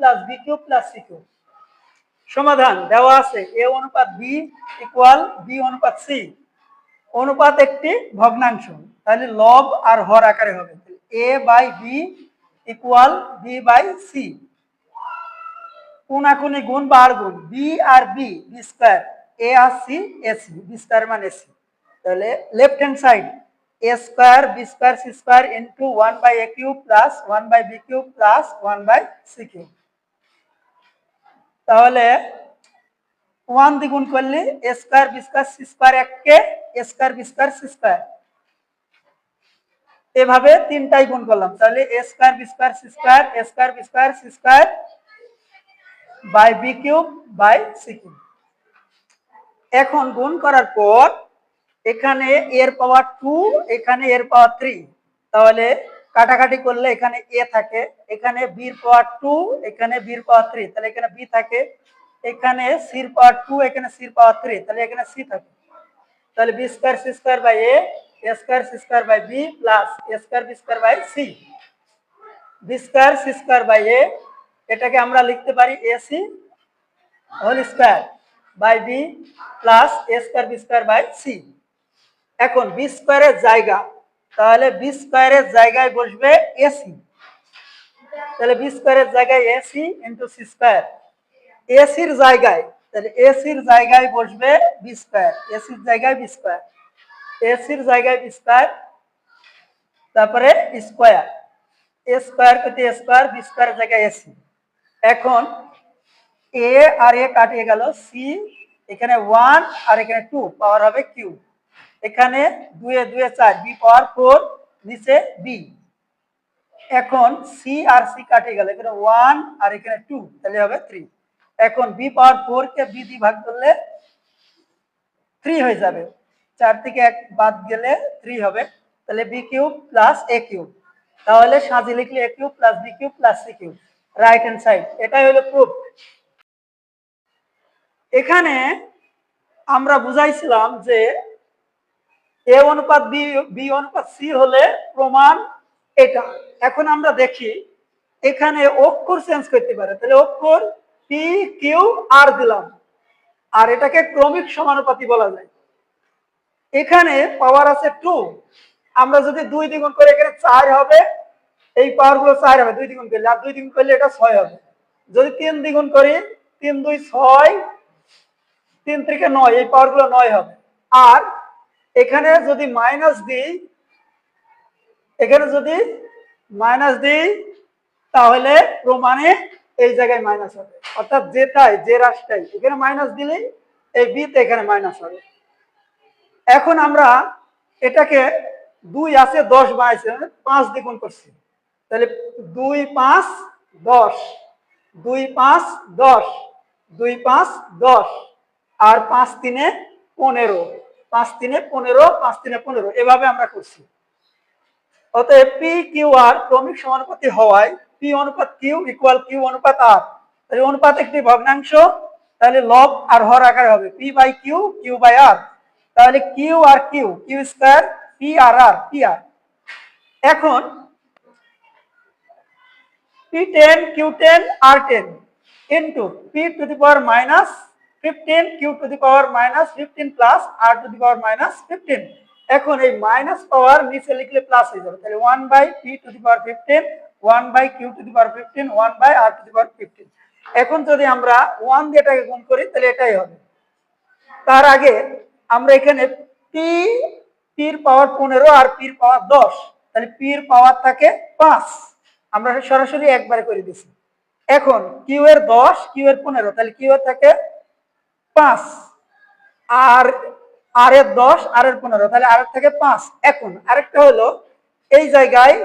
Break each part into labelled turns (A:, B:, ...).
A: Plus B cube plus C cube. সমাধান দেওয়া আছে a অনুপাত b ইকুয়াল b অনুপাত c। অনুপাত একটি ভগ্নাংশ, তাহলে লব আর হর আকারে হবে। a by b equal b by c। কোনাকুনি গুণ বার গুণ b আর b স্কয়ার, a আর c ac, b স্কয়ার মানে c। তাহলে left hand side a square b square c square into 1 by a cube plus 1 by b cube plus 1 by c cube. তাহলে 1 দ্বিগুণ করলে a square b square c square এককে a square b square c square, এভাবে তিনটাই গুণ করলাম। তাহলে a square b square c square a square b square c square by b cube by c cube. এখন গুণ করার পর এখানে এর পাওয়ার 2, এখানে এর পাওয়ার 3, তাহলে কাটাকাটি করলে এখানে a থাকে, এখানে b এর পাওয়ার 2, এখানে b এর পাওয়ার 3, তাহলে এখানে b থাকে, এখানে c এর পাওয়ার 2, এখানে c এর পাওয়ার 3, তাহলে এখানে c থাকে। তাহলে b square c square by a square c square by b plus a square b square by c। b square c square by a, এটাকে আমরা লিখতে পারি ac whole square by b plus a square b square by c। এখন b স্কয়ারের জায়গা, তাহলে b স্কয়ারের জায়গায় বসবে ac, তাহলে b স্কয়ারের জায়গায় ac into c square. ac এর জায়গায়, তাহলে ac এর জায়গায় বসবে b স্কয়ার, ac এর জায়গায় b স্কয়ার, ac এর জায়গায় b স্কয়ার, তারপরে স্কয়ার, a স্কয়ার কত a স্কয়ার, b স্কয়ারের জায়গায় ac। এখন a আর a কাটিয়ে গেল, c এখানে 1 আর এখানে 2, পাওয়ার হবে কিউব। এখানে 2 এ 2 এ 4, b পাওয়ার 4, নিচে b। এখন c আর c কাটিয়ে গেল, এখানে 1 আর এখানে 2, তাহলে হবে 3। এখন b পাওয়ার 4 কে b দিয়ে ভাগ করলে 3 হয়ে যাবে, 4 থেকে 1 বাদ গেলে 3 হবে, তাহলে b cube plus a cube. তাহলে সাজিয়ে লিখলে a cube plus b cube plus c cube, right hand side. এটাই হলো প্রুফ। এখানে আমরা বুঝাইছিলাম যে a অনুপাত b অনুপাত c হলে প্রমাণ এটা। এখন আমরা দেখি এখানে অক্ষর চেঞ্জ করতে পারে, তাহলে অক্ষর p q r দিলাম, আর এটাকে ক্রমিক সমানুপাতি বলা যায়। এখানে পাওয়ার আছে 2, আমরা যদি 2 দ্বিগুণ করে এখানে 4 হবে, এই পাওয়ার গুলো 4 হবে 2 দ্বিগুণ করলে, আর 2 দ্বিগুণ করলে এটা 6 হবে। যদি 3 দ্বিগুণ করি 3 2 6, 3 থেকে 9, এই পাওয়ার গুলো 9 হবে। আর এখানে যদি মাইনাস দিই, এখানে যদি মাইনাস দিই তাহলে প্রমাণে এই জায়গায় মাইনাস হবে, অর্থাৎ যেটাই যে রাশিটাই এখানে মাইনাস দিলেই এই বি তে এখানে মাইনাস হবে। এখন আমরা এটাকে 2 আছে 10 বানাইছি, 5 দ্বিগুণ করছি, তাহলে 2 5 10, 2 5 10, 2 5 10, আর 5 3 15, 5 3 15, 5 3 15, এভাবে আমরা করছি। অতএব পি কিউ আর ক্রমিক সমানুপাতি হওয়ায় পি অনুপাত কিউ ইকুয়াল কিউ অনুপাত আর, তাহলে অনুপাত একটি ভগ্নাংশ, তাহলে লব আর হর আকারে হবে P by Q, Q by R. তাহলে কিউ আর Q, Q square, P R আর, পি আর। এখন P10 Q10 R10 into P to the power minus 15 Q to the power minus 15 plus R to the power minus 15। এখন এই minus পাওয়ার নিচে লিখলে plus হয়ে যাবে, তাহলে 1 by P to the power 15, 1 by Q to the power 15, 1 by R to the power 15। এখন যদি আমরা 1 দিয়ে এটাকে গুণ করি তাহলে এটাই হবে। তার আগে আমরা এখানে P এর পাওয়ার 15 আর P এর পাওয়ার 10, তাহলে P এর পাওয়ার থাকে 5, আমরা সরাসরি একবারে করে দিছি। এখন কিউ এর 10, কিউ এর 15, তাহলে কিউ এর থাকে 5, আর আর এর 10, আর এর 15, তাহলে আর এর থেকে 5। এখন আরেকটা হলো এই জায়গায়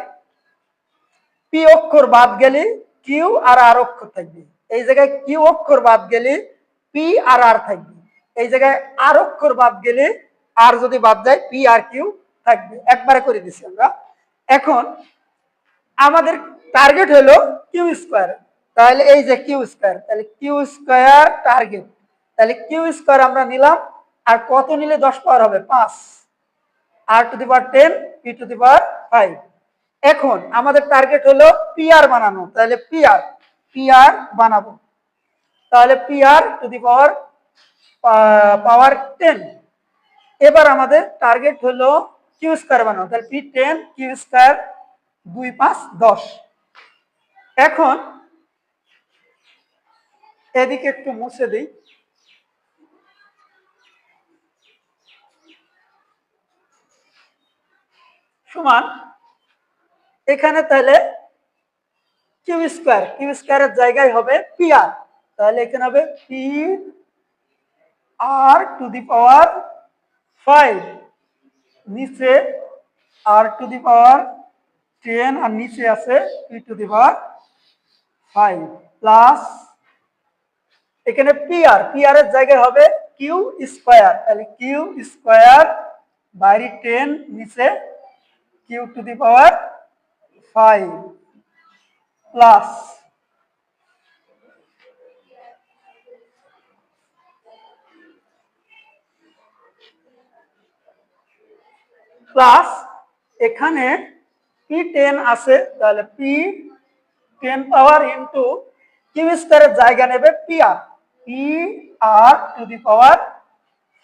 A: পি অক্ষর বাদ গেলে কিউ আর আর অক্ষর থাকবে, এই জায়গায় কিউ অক্ষর বাদ গেলে পি আর আর থাকবে, এই জায়গায় আর অক্ষর বাদ গেলে আর যদি বাদ যায় পি আর কিউ থাকবে, একবারে করে দিছি আমরা। এখন আমাদের টার্গেট হলো কিউ স্কয়ার, তাহলে এই যে কিউ স্কয়ার, তাহলে কিউ স্কয়ার টার্গেট, তাহলে কিউ স্কয়ার আমরা নিলাম, আর কত নিলে 10 পাওয়ার হবে 5, R to the power 10, P to the power 5। এখন আমাদের টার্গেট হলো পি আর বানানো, তাহলে পি আর, পি আর বানাবো। তাহলে P R to the power 10। এবার আমাদের টার্গেট হলো কিউ স্কয়ার বানানো। তাহলে পি 10 কিউ স্কয়ার 2 5 10। এখন এদিকে একটু মুছে দিই। সমান এখানে তাহলে কিউ স্কয়ারের জায়গায় হবে পি আর। তাহলে এখানে হবে P R to the power 5, নিচে আর টু দি পাওয়ার 10 আর নিচে আছে P to the power 5 plus এখানে পি আর এর জায়গায় হবে কিউ স্কয়ার। তাহলে কিউ স্কয়ার বাইরে 10 নিচে Q to the power 5 plus plus এখানে পি 10 আছে। তাহলে পি 10 পাওয়ার ইন্টু কিউ স্কয়ারের জায়গা নেবে P R to the power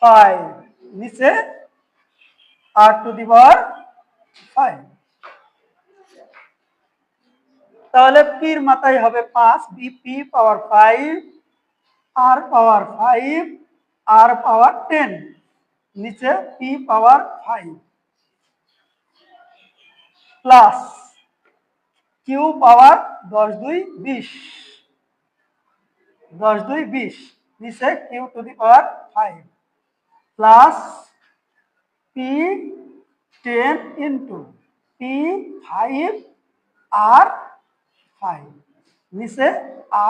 A: 5 নিচে আর টু দি পাওয়ার 5। তাহলে পির মাথায় হবে 5, পি পাওয়ার 5 আর পাওয়ার 5 আর পাওয়ার 10 নিচে P power 5 plus Q power 10 2 20, 10 2 20 নিচে Q to the power 5 plus P 10 into P 5 আর 5 নিচে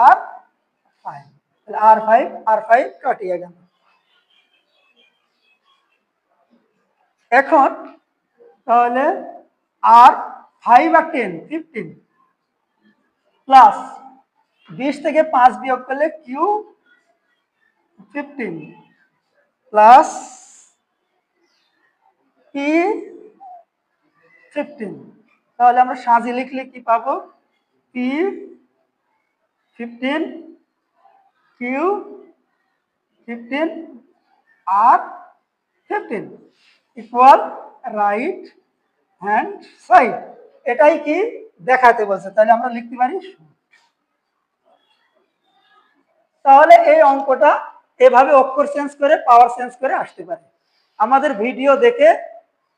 A: আর 5। আর 5 কাটিয়ে গেল। এখন তাহলে আর 5 আর 10 15 প্লাস 20 থেকে 5 বিয়োগ করলে কিউ 15 প্লাস পি 15। তাহলে আমরা সাজিয়ে লিখলে কি পাবো? পি 15 কিউ 15 আর 15 ইকুয়াল রাইট হ্যান্ড সাইড। এটাই কি দেখাতে বলছে। তাহলে আমরা লিখতে পারি। তাহলে এই অঙ্কটা এভাবে অক্ষর চেঞ্জ করে পাওয়ার চেঞ্জ করে আসতে পারে। আমাদের ভিডিও দেখে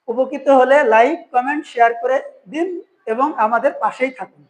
A: উপকৃত হলে লাইক কমেন্ট শেয়ার করে দিন এবং আমাদের পাশেই থাকুন।